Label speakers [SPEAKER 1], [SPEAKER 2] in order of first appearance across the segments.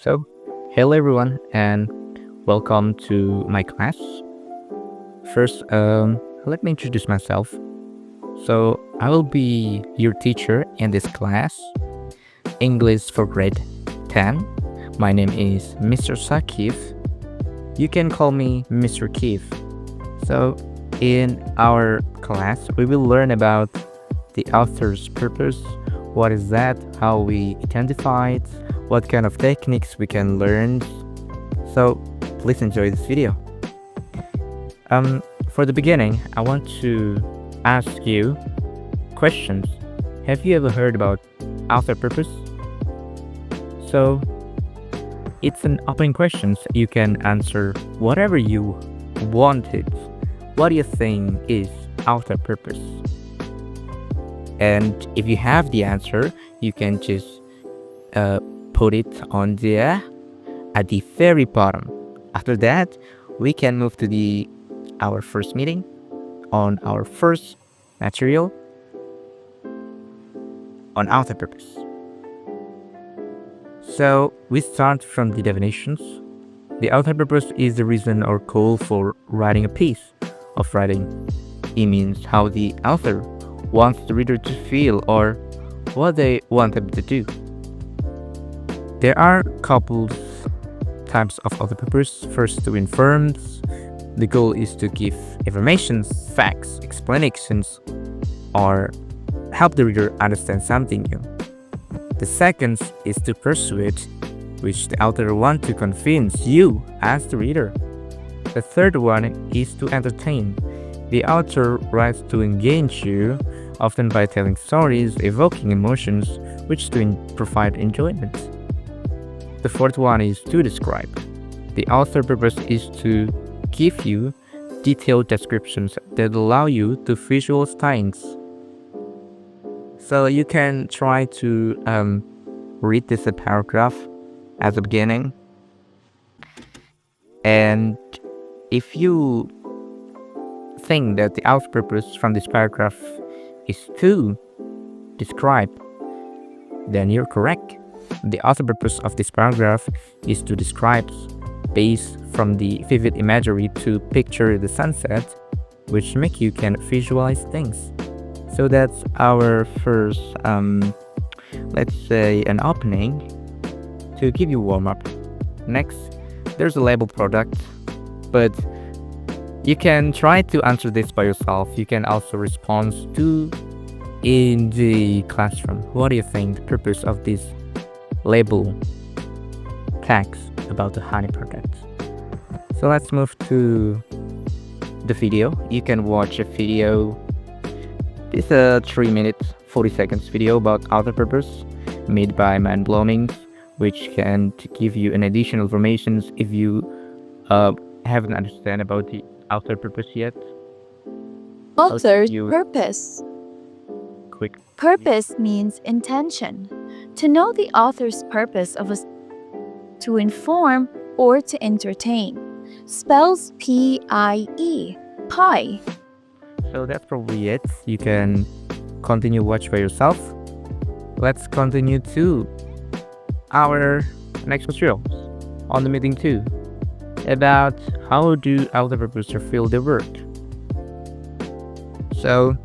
[SPEAKER 1] So, hello everyone, and welcome to my class. First, let me introduce myself. So, I will be your teacher in this class, English for grade 10. My name is Mr. Tsaqif. You can call me Mr. Keef. So, in our class, we will learn about the author's purpose. What is that? How we identify it? What kind of techniques we can learn? So, please enjoy this video. For the beginning, I want to ask you questions. Have you ever heard about author purpose? So, it's an open question. You can answer whatever you wanted. What do you think is author purpose? And if you have the answer, you can just put it on there at the very bottom. After that, we can move to our first meeting on our first material on author purpose. So we start from the definitions. The author purpose is the reason or goal for writing a piece of writing. It means how the author wants the reader to feel or what they want them to do. There are couple types of author purpose. First, to inform. The goal is to give information, facts, explanations, or help the reader understand something new. The second is to persuade, which the author wants to convince you as the reader. The third one is to entertain. The author writes to engage you, often by telling stories, evoking emotions, which to provide enjoyment. The fourth one is to describe. The author purpose is to give you detailed descriptions that allow you to visualize things. So you can try to read this paragraph at the beginning. And if you think that the author purpose from this paragraph is to describe, then you're correct. The author purpose of this paragraph is to describe, based from the vivid imagery to picture the sunset, which make you can visualize things. So that's our first, let's say, an opening to give you warm up. Next, there's a label product, but you can try to answer this by yourself. You can also respond to in the classroom. What do you think the purpose of this label tags about the honey product? So let's move to the video. You can watch a video. It's a 3-minute 40 seconds video about author purpose made by Man Bloming, which can give you an additional information if you haven't understand about the author purpose yet.
[SPEAKER 2] Author's purpose.
[SPEAKER 1] Quick.
[SPEAKER 2] Purpose means intention. To know the author's purpose of to inform or to entertain. Spells P-I-E, pie.
[SPEAKER 1] So that's probably it. You can continue watch by yourself. Let's continue to our next material on the meeting 2 about how do author purpose feel the work. So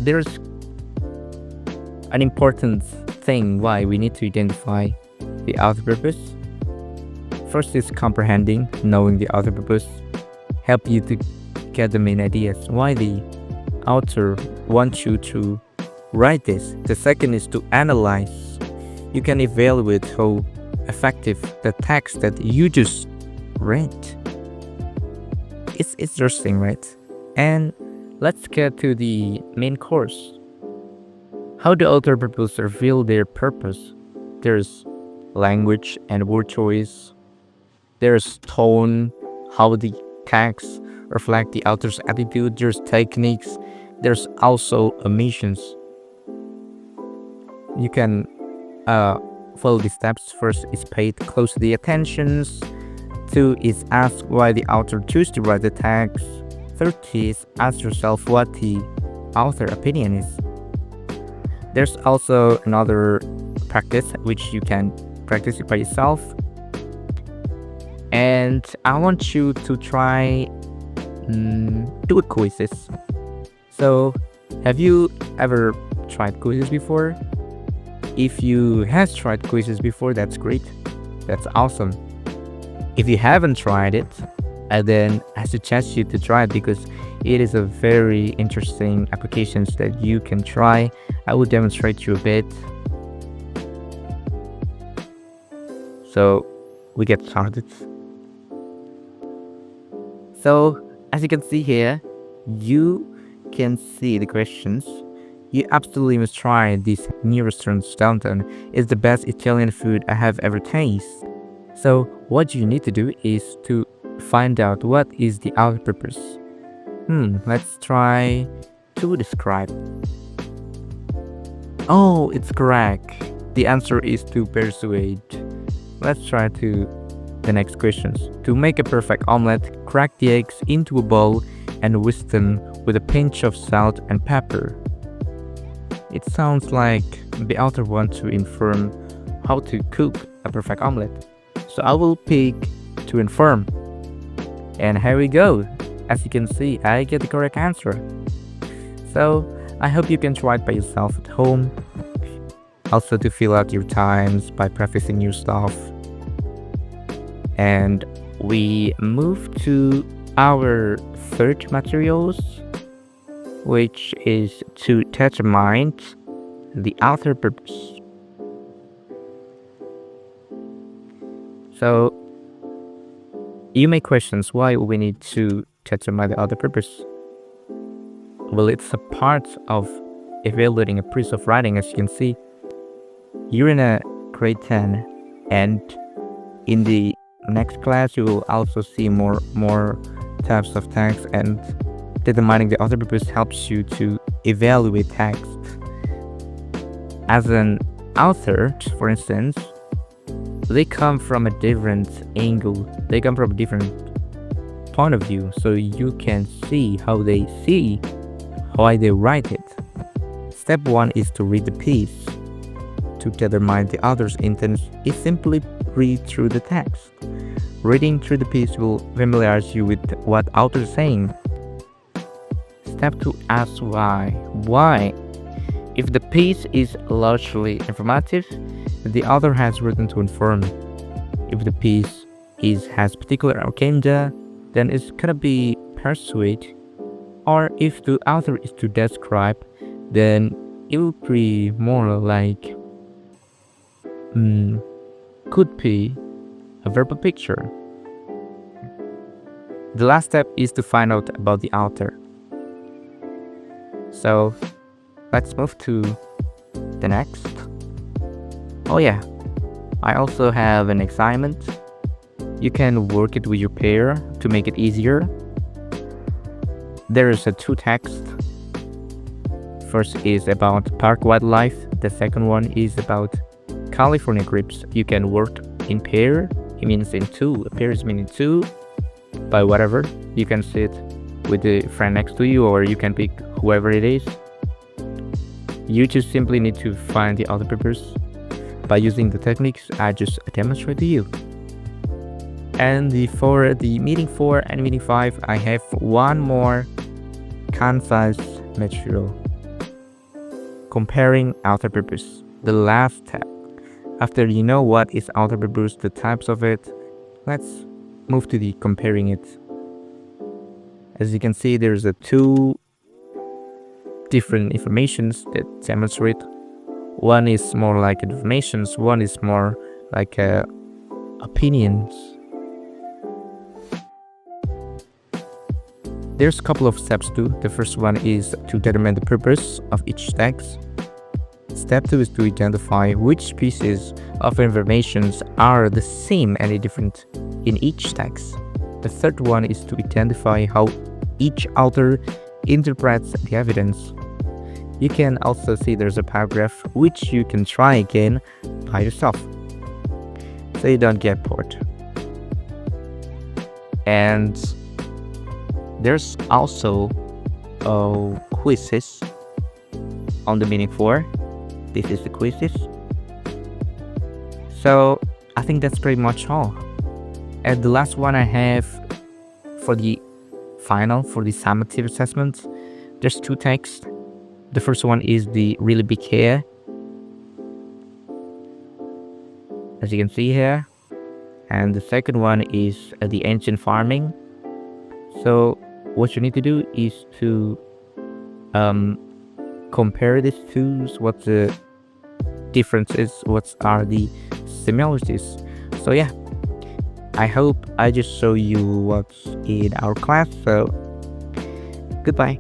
[SPEAKER 1] there's an important thing why we need to identify the author purpose. First is comprehending, knowing the author purpose help you to get the main ideas why the author wants you to write this. The second is to analyze. You can evaluate how effective the text that you just read. It's interesting, right? And let's get to the main course. How do author purpose reveal their purpose? There's language and word choice. There's tone, how the text reflect the author's attitude. There's techniques. There's also omissions. You can follow the steps. First is paid close to the attentions. 2 is ask why the author choose to write the text. 3 is ask yourself what the author opinion is. There's also another practice, which you can practice it by yourself. And I want you to try do a quizzes. So, have you ever tried quizzes before? If you have tried quizzes before, that's great. That's awesome. If you haven't tried it, then I suggest you to try it because it is a very interesting applications that you can try. I will demonstrate you a bit. So we get started. So as you can see here, you can see the questions. You absolutely must try this new restaurant downtown. It's the best Italian food I have ever tasted. So what you need to do is to find out what is the outer purpose. Let's try to describe. Oh, it's correct. The answer is to persuade. Let's try to the next questions. To make a perfect omelette, crack the eggs into a bowl and whisk them with a pinch of salt and pepper. It sounds like the author wants to inform how to cook a perfect omelette. So I will pick to inform. And here we go. As you can see, I get the correct answer. So I hope you can try it by yourself at home. Also to fill out your times by practicing your stuff. And we move to our third materials, which is to determine the outer purpose. So you may question why we need to determine the outer purpose. Well, it's a part of evaluating a piece of writing. As you can see, you're in a grade 10, and in the next class you will also see more types of text, and determining the outer purpose helps you to evaluate text. As an author, for instance, they come from a different angle, they come from a different point of view, so you can see how they see, why they write it. Step 1 is to read the piece. To determine the author's intent is simply read through the text. Reading through the piece will familiarize you with what author is saying. Step 2, ask why. Why? If the piece is largely informative, the author has written to inform. If the piece has particular agenda, then it's gonna be persuade. Or if the author is to describe, then it will be more like could be a verbal picture. The last step is to find out about the author. So let's move to the next. Oh yeah, I also have an assignment. You can work it with your pair to make it easier. There is a 2 text. First is about park wildlife. The second one is about California grapes. You can work in pair. It means in 2. A pair is meaning 2 by whatever. You can sit with the friend next to you, or you can pick whoever it is. You just simply need to find the outer purpose by using the techniques I just demonstrated to you. And for the meeting 4 and meeting 5, I have one more concise material. Comparing outer purpose. The last step. After you know what is outer purpose, the types of it, let's move to the comparing it. As you can see, there's 2 different informations that demonstrate. One is more like informations, one is more like opinions. There's a couple of steps too. The first one is to determine the purpose of each text. Step 2 is to identify which pieces of information are the same and different in each text. The third one is to identify how each author interprets the evidence. You can also see there's a paragraph which you can try again by yourself, so you don't get bored. And there's also quizzes on the meaning 4. This is the quizzes. So I think that's pretty much all. And the last one I have for the for the summative assessment, there's two texts. The first one is the really big hair, as you can see here, and the second one is the ancient farming. So what you need to do is to compare these two, what the differences, what are the similarities. So yeah, I hope I just show you what's in our class. So goodbye.